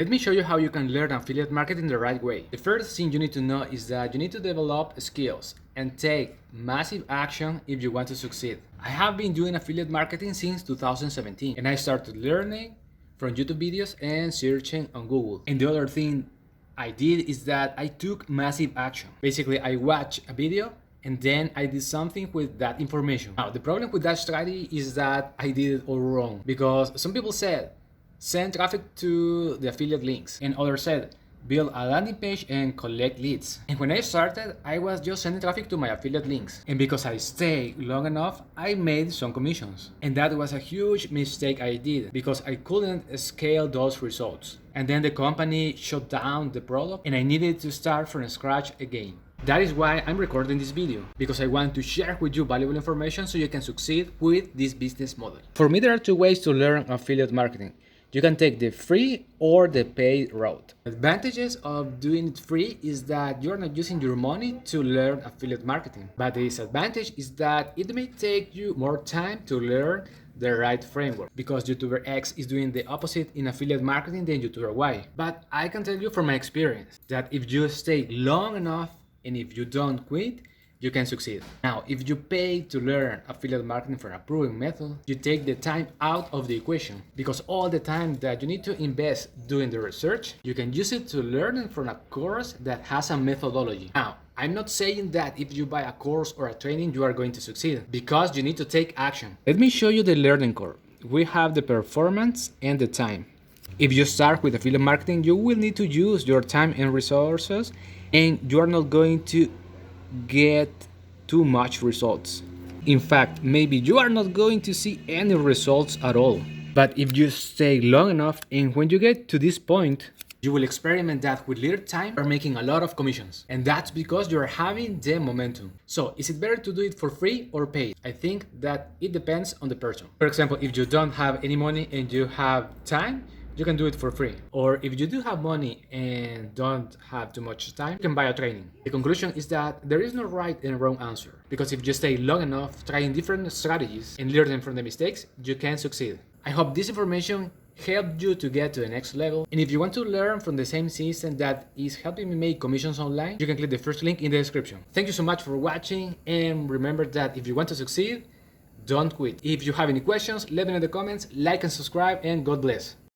Let me show you how you can learn affiliate marketing the right way. The first thing you need to know is that you need to develop skills and take massive action if you want to succeed. I have been doing affiliate marketing since 2017 and I started learning from YouTube videos and searching on Google. And the other thing I did is that I took massive action. Basically, I watched a video and then I did something with that information. Now, the problem with that strategy is that I did it all wrong because some people said, send traffic to the affiliate links, and others said, build a landing page and collect leads. And when I started, I was just sending traffic to my affiliate links. And because I stayed long enough, I made some commissions. And that was a huge mistake I did because I couldn't scale those results. And then the company shut down the product and I needed to start from scratch again. That is why I'm recording this video, because I want to share with you valuable information so you can succeed with this business model. For me, there are two ways to learn affiliate marketing. You can take the free or the paid route. Advantages of doing it free is that you're not using your money to learn affiliate marketing. But the disadvantage is that it may take you more time to learn the right framework, because YouTuber X is doing the opposite in affiliate marketing than YouTuber Y. But I can tell you from my experience that if you stay long enough and if you don't quit, you can succeed. Now, if you pay to learn affiliate marketing from a proven method, you take the time out of the equation, because all the time that you need to invest doing the research, you can use it to learn from a course that has a methodology. Now, I'm not saying that if you buy a course or a training, you are going to succeed, because you need to take action. Let me show you the learning curve. We have the performance and the time. If you start with affiliate marketing, you will need to use your time and resources, and you are not going to get too much results. In fact, maybe you are not going to see any results at all. But if you stay long enough, and when you get to this point, you will experiment that with little time you're making a lot of commissions. And that's because you're having the momentum. So is it better to do it for free or paid? I think that it depends on the person. For example, if you don't have any money and you have time, you can do it for free. Or if you do have money and don't have too much time, you can buy a training. The conclusion is that there is no right and wrong answer, because if you stay long enough trying different strategies and learning from the mistakes, you can succeed. I hope this information helped you to get to the next level. And if you want to learn from the same system that is helping me make commissions online, you can click the first link in the description. Thank you so much for watching, and remember that if you want to succeed, don't quit. If you have any questions, let me know in the comments, like and subscribe, and God bless.